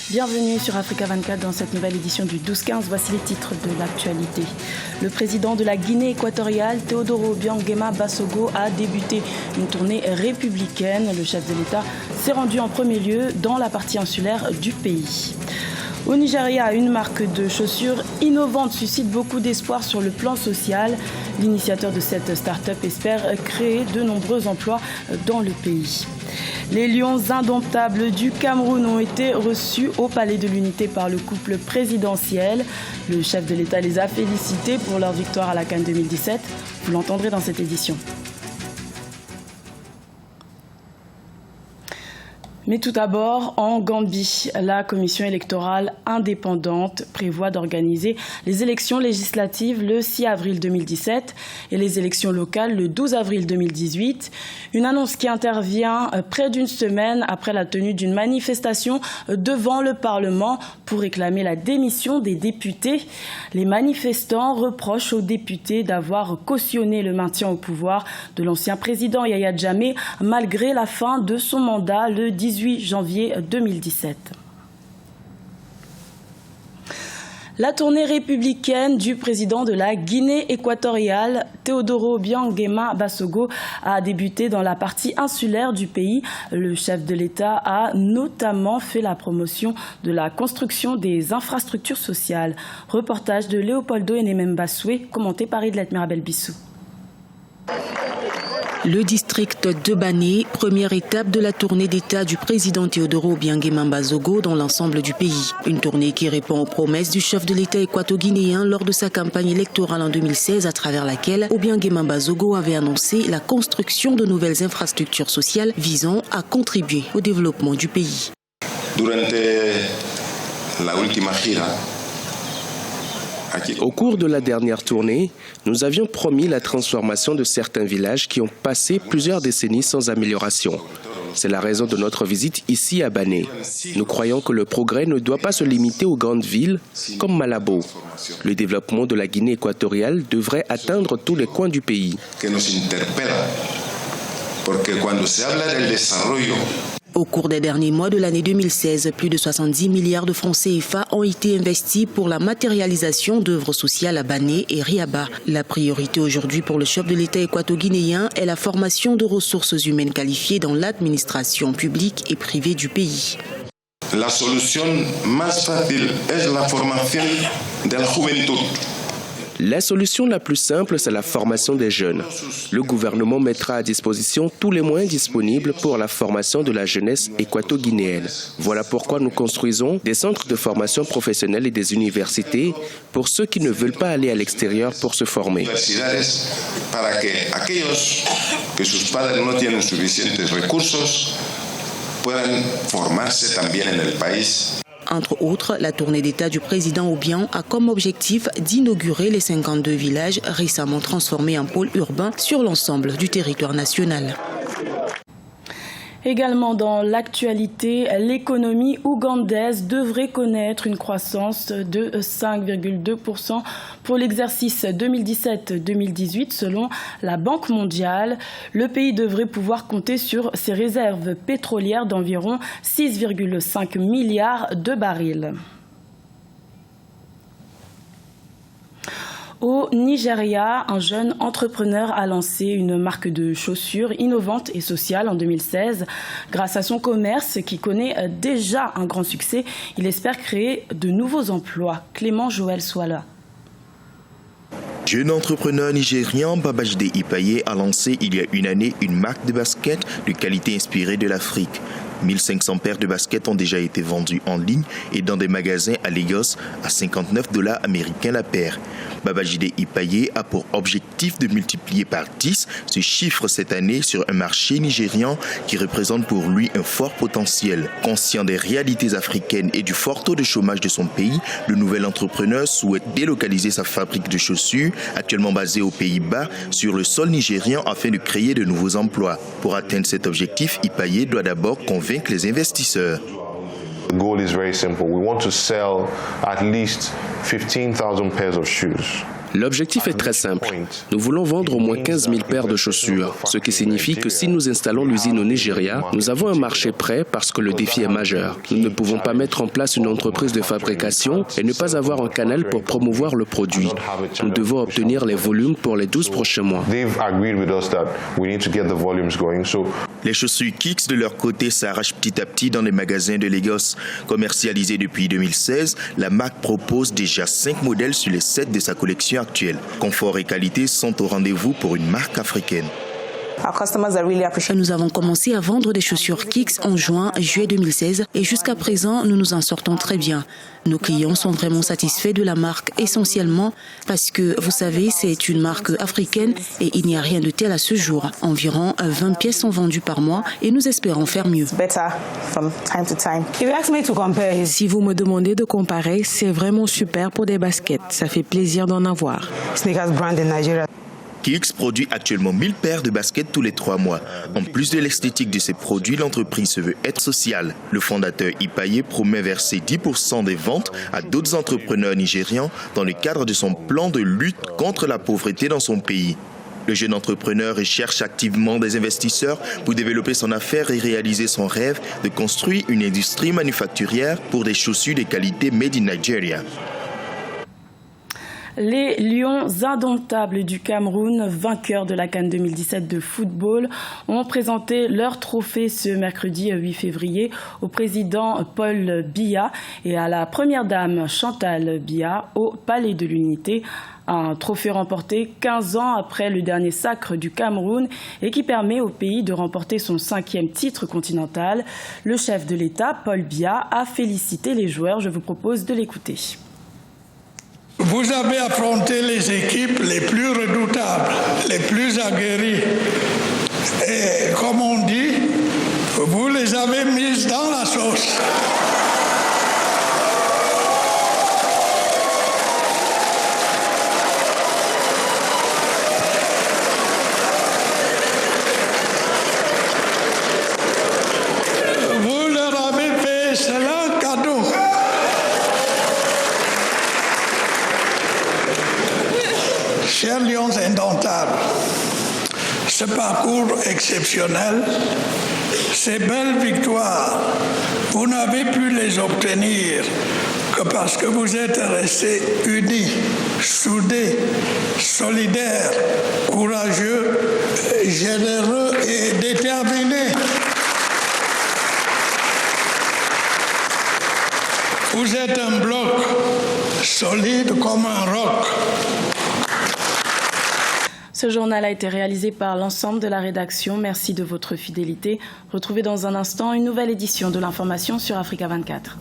Bienvenue sur Africa 24 dans cette nouvelle édition du 12-15. Voici les titres de l'actualité. Le président de la Guinée équatoriale, Teodoro Obiang Nguema Basogo, a débuté une tournée républicaine. Le chef de l'État s'est rendu en premier lieu dans la partie insulaire du pays. Au Nigeria, une marque de chaussures innovante suscite beaucoup d'espoir sur le plan social. L'initiateur de cette start-up espère créer de nombreux emplois dans le pays. Les lions indomptables du Cameroun ont été reçus au Palais de l'Unité par le couple présidentiel. Le chef de l'État les a félicités pour leur victoire à la CAN 2017. Vous l'entendrez dans cette édition. Mais tout d'abord, en Gambie, la commission électorale indépendante prévoit d'organiser les élections législatives le 6 avril 2017 et les élections locales le 12 avril 2018. Une annonce qui intervient près d'une semaine après la tenue d'une manifestation devant le Parlement pour réclamer la démission des députés. Les manifestants reprochent aux députés d'avoir cautionné le maintien au pouvoir de l'ancien président Yahya Jammeh malgré la fin de son mandat le 18 janvier 2017. La tournée républicaine du président de la Guinée équatoriale, Teodoro Obiang Nguema Basogo, a débuté dans la partie insulaire du pays. Le chef de l'État a notamment fait la promotion de la construction des infrastructures sociales. Reportage de Léopoldo Enemembasoué, commenté par Idlet Mirabel Bissou. Le district de Bané, première étape de la tournée d'État du président Teodoro Obiang Nguema Basogo dans l'ensemble du pays. Une tournée qui répond aux promesses du chef de l'État équato-guinéen lors de sa campagne électorale en 2016, à travers laquelle Obiang Nguema Basogo avait annoncé la construction de nouvelles infrastructures sociales visant à contribuer au développement du pays. Au cours de la dernière tournée, nous avions promis la transformation de certains villages qui ont passé plusieurs décennies sans amélioration. C'est la raison de notre visite ici à Bané. Nous croyons que le progrès ne doit pas se limiter aux grandes villes comme Malabo. Le développement de la Guinée équatoriale devrait atteindre tous les coins du pays. Au cours des derniers mois de l'année 2016, plus de 70 milliards de francs CFA ont été investis pour la matérialisation d'œuvres sociales à Bané et Riaba. La priorité aujourd'hui pour le chef de l'État équato-guinéen est la formation de ressources humaines qualifiées dans l'administration publique et privée du pays. La solution más fácil es la formación de la juventud. La solution la plus simple, c'est la formation des jeunes. Le gouvernement mettra à disposition tous les moyens disponibles pour la formation de la jeunesse équato-guinéenne. Voilà pourquoi nous construisons des centres de formation professionnelle et des universités pour ceux qui ne veulent pas aller à l'extérieur pour se former. Para que aquellos que sus padres no tienen suficientes recursos puedan formarse también en el país. Entre autres, la tournée d'État du président Obiang a comme objectif d'inaugurer les 52 villages récemment transformés en pôles urbains sur l'ensemble du territoire national. Également dans l'actualité, l'économie ougandaise devrait connaître une croissance de 5,2% pour l'exercice 2017-2018 selon la Banque mondiale. Le pays devrait pouvoir compter sur ses réserves pétrolières d'environ 6,5 milliards de barils. Au Nigeria, un jeune entrepreneur a lancé une marque de chaussures innovante et sociale en 2016. Grâce à son commerce qui connaît déjà un grand succès, il espère créer de nouveaux emplois. Clément Joël Swala. Jeune entrepreneur nigérien Babajide Ipaye a lancé il y a une année une marque de basket de qualité inspirée de l'Afrique. 1500 paires de baskets ont déjà été vendues en ligne et dans des magasins à Lagos à $59 américains la paire. Babajide Ipaye a pour objectif de multiplier par 10 ce chiffre cette année sur un marché nigérian qui représente pour lui un fort potentiel. Conscient des réalités africaines et du fort taux de chômage de son pays, le nouvel entrepreneur souhaite délocaliser sa fabrique de chaussures, actuellement basée aux Pays-Bas, sur le sol nigérian afin de créer de nouveaux emplois. Pour atteindre cet objectif, Ipaye doit d'abord convaincre les investisseurs. The goal is very simple. We want to sell at least 15,000 pairs of shoes. L'objectif est très simple. Nous voulons vendre au moins 15 000 paires de chaussures, ce qui signifie que si nous installons l'usine au Nigeria, nous avons un marché prêt parce que le défi est majeur. Nous ne pouvons pas mettre en place une entreprise de fabrication et ne pas avoir un canal pour promouvoir le produit. Nous devons obtenir les volumes pour les 12 prochains mois. Les chaussures Kicks, de leur côté, s'arrachent petit à petit dans les magasins de Lagos. Commercialisées depuis 2016, la marque propose déjà 5 modèles sur les 7 de sa collection actuelle. Confort et qualité sont au rendez-vous pour une marque africaine. Nous avons commencé à vendre des chaussures Kicks en juillet 2016 et jusqu'à présent, nous nous en sortons très bien. Nos clients sont vraiment satisfaits de la marque essentiellement parce que, vous savez, c'est une marque africaine et il n'y a rien de tel à ce jour. Environ 20 pièces sont vendues par mois et nous espérons faire mieux. Si vous me demandez de comparer, c'est vraiment super pour des baskets. Ça fait plaisir d'en avoir. Kicks produit actuellement 1000 paires de baskets tous les 3 mois. En plus de l'esthétique de ses produits, l'entreprise se veut être sociale. Le fondateur Ipaye promet verser 10% des ventes à d'autres entrepreneurs nigérians dans le cadre de son plan de lutte contre la pauvreté dans son pays. Le jeune entrepreneur recherche activement des investisseurs pour développer son affaire et réaliser son rêve de construire une industrie manufacturière pour des chaussures de qualité made in Nigeria. Les Lions indomptables du Cameroun, vainqueurs de la CAN 2017 de football, ont présenté leur trophée ce mercredi 8 février au président Paul Biya et à la première dame Chantal Biya au Palais de l'Unité. Un trophée remporté 15 ans après le dernier sacre du Cameroun et qui permet au pays de remporter son 5e titre continental. Le chef de l'État, Paul Biya, a félicité les joueurs. Je vous propose de l'écouter. Vous avez affronté les équipes les plus redoutables, les plus aguerries. Et comme on dit, vous les avez mises dans la sauce. Vous leur avez fait cela cadeau. Chers Lions indomptables, ce parcours exceptionnel, ces belles victoires, vous n'avez pu les obtenir que parce que vous êtes restés unis, soudés, solidaires, courageux, généreux et déterminés. Vous êtes un bloc solide comme un roc. Ce journal a été réalisé par l'ensemble de la rédaction. Merci de votre fidélité. Retrouvez dans un instant une nouvelle édition de l'information sur Africa 24.